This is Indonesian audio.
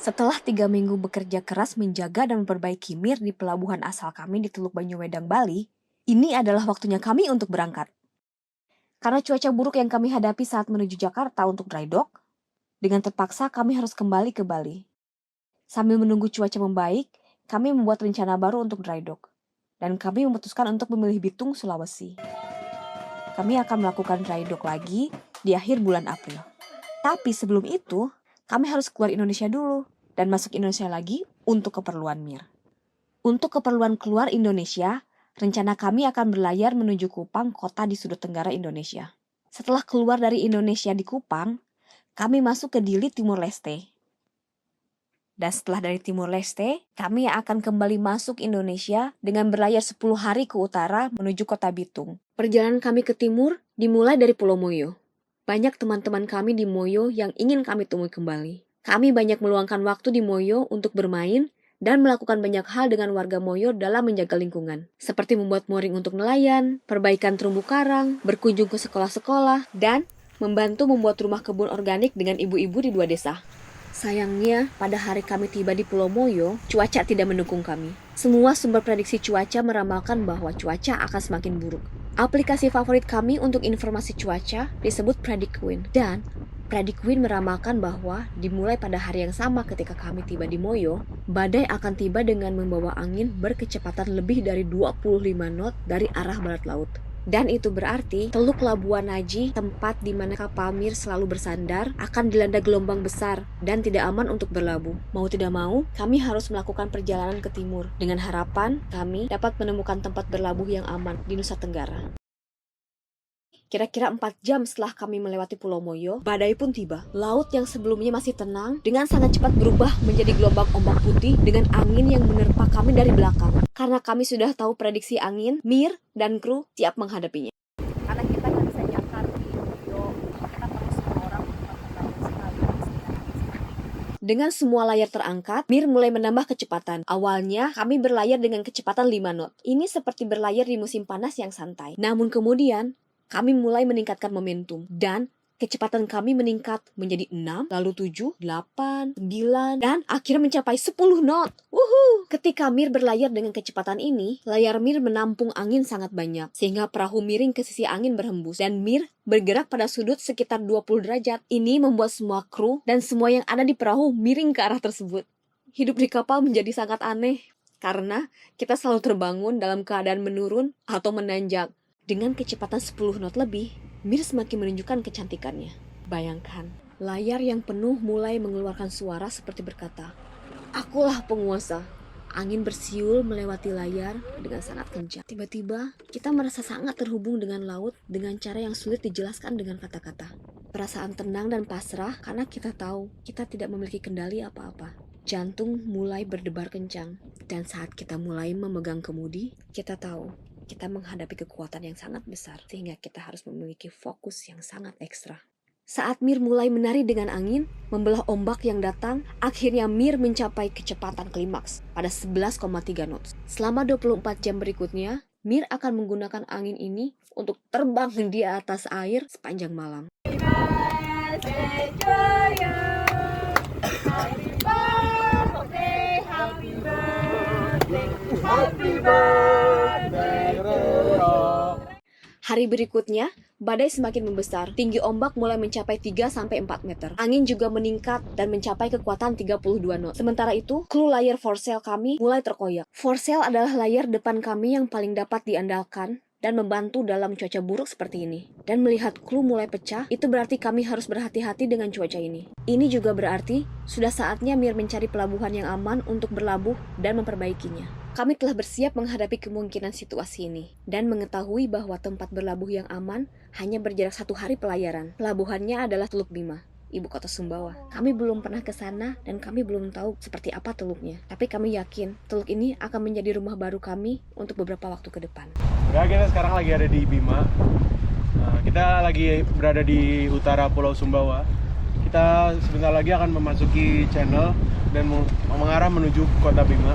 Setelah 3 minggu bekerja keras menjaga dan memperbaiki Mir di pelabuhan asal kami di Teluk Banyuwedang, Bali, ini adalah waktunya kami untuk berangkat. Karena cuaca buruk yang kami hadapi saat menuju Jakarta untuk dry dock, dengan terpaksa kami harus kembali ke Bali. Sambil menunggu cuaca membaik, kami membuat rencana baru untuk dry dock. Dan kami memutuskan untuk memilih Bitung, Sulawesi. Kami akan melakukan dry dock lagi di akhir bulan April. Tapi sebelum itu, kami harus keluar Indonesia dulu dan masuk Indonesia lagi untuk keperluan Mir. Untuk keperluan keluar Indonesia, rencana kami akan berlayar menuju Kupang, kota di sudut tenggara Indonesia. Setelah keluar dari Indonesia di Kupang, kami masuk ke Dili, Timur Leste. Dan setelah dari Timur Leste, kami akan kembali masuk Indonesia dengan berlayar 10 hari ke utara menuju kota Bitung. Perjalanan kami ke timur dimulai dari Pulau Moyo. Banyak teman-teman kami di Moyo yang ingin kami temui kembali. Kami banyak meluangkan waktu di Moyo untuk bermain dan melakukan banyak hal dengan warga Moyo dalam menjaga lingkungan. Seperti membuat mooring untuk nelayan, perbaikan terumbu karang, berkunjung ke sekolah-sekolah, dan membantu membuat rumah kebun organik dengan ibu-ibu di 2 desa. Sayangnya, pada hari kami tiba di Pulau Moyo, cuaca tidak mendukung kami. Semua sumber prediksi cuaca meramalkan bahwa cuaca akan semakin buruk. Aplikasi favorit kami untuk informasi cuaca disebut PredictWind. Dan PredictWind meramalkan bahwa dimulai pada hari yang sama ketika kami tiba di Moyo, badai akan tiba dengan membawa angin berkecepatan lebih dari 25 knot dari arah barat laut. Dan itu berarti Teluk Labuan Naji, tempat di mana kapal Mir selalu bersandar, akan dilanda gelombang besar dan tidak aman untuk berlabuh. Mau tidak mau, kami harus melakukan perjalanan ke timur dengan harapan kami dapat menemukan tempat berlabuh yang aman di Nusa Tenggara. Kira-kira 4 jam setelah kami melewati Pulau Moyo, badai pun tiba. Laut yang sebelumnya masih tenang, dengan sangat cepat berubah menjadi gelombang ombak putih dengan angin yang menerpa kami dari belakang. Karena kami sudah tahu prediksi angin, Mir dan kru siap menghadapinya. Karena kita nggak bisa nyakar di video, kita perlu semua orang memperhatikan sekali. Dengan semua layar terangkat, Mir mulai menambah kecepatan. Awalnya, kami berlayar dengan kecepatan 5 knot. Ini seperti berlayar di musim panas yang santai. Namun kemudian, kami mulai meningkatkan momentum dan kecepatan kami meningkat menjadi 6, lalu 7, 8, 9, dan akhirnya mencapai 10 knot. Wuhu! Ketika Mir berlayar dengan kecepatan ini, layar Mir menampung angin sangat banyak, sehingga perahu miring ke sisi angin berhembus, dan Mir bergerak pada sudut sekitar 20 derajat. Ini membuat semua kru dan semua yang ada di perahu miring ke arah tersebut. Hidup di kapal menjadi sangat aneh, karena kita selalu terbangun dalam keadaan menurun atau menanjak. Dengan kecepatan 10 knot lebih, Mir semakin menunjukkan kecantikannya. Bayangkan, layar yang penuh mulai mengeluarkan suara seperti berkata, "Akulah penguasa." Angin bersiul melewati layar dengan sangat kencang. Tiba-tiba, kita merasa sangat terhubung dengan laut dengan cara yang sulit dijelaskan dengan kata-kata. Perasaan tenang dan pasrah karena kita tahu kita tidak memiliki kendali apa-apa. Jantung mulai berdebar kencang. Dan saat kita mulai memegang kemudi, kita tahu kita menghadapi kekuatan yang sangat besar, sehingga kita harus memiliki fokus yang sangat ekstra. Saat Mir mulai menari dengan angin, membelah ombak yang datang, akhirnya Mir mencapai kecepatan klimaks pada 11,3 knots. Selama 24 jam berikutnya, Mir akan menggunakan angin ini untuk terbang di atas air sepanjang malam. Hari berikutnya, badai semakin membesar. Tinggi ombak mulai mencapai 3-4 meter. Angin juga meningkat dan mencapai kekuatan 32 knot. Sementara itu, kru layar foresail kami mulai terkoyak. Foresail adalah layar depan kami yang paling dapat diandalkan dan membantu dalam cuaca buruk seperti ini. Dan melihat kru mulai pecah, itu berarti kami harus berhati-hati dengan cuaca ini. Ini juga berarti sudah saatnya Mir mencari pelabuhan yang aman untuk berlabuh dan memperbaikinya. Kami telah bersiap menghadapi kemungkinan situasi ini dan mengetahui bahwa tempat berlabuh yang aman hanya berjarak 1 hari pelayaran. Pelabuhannya adalah Teluk Bima, ibu kota Sumbawa. Kami belum pernah ke sana dan kami belum tahu seperti apa teluknya. Tapi kami yakin teluk ini akan menjadi rumah baru kami untuk beberapa waktu ke depan. Ya, kita sekarang lagi ada di Bima. Kita lagi berada di utara Pulau Sumbawa. Kita sebentar lagi akan memasuki channel dan mengarah menuju kota Bima.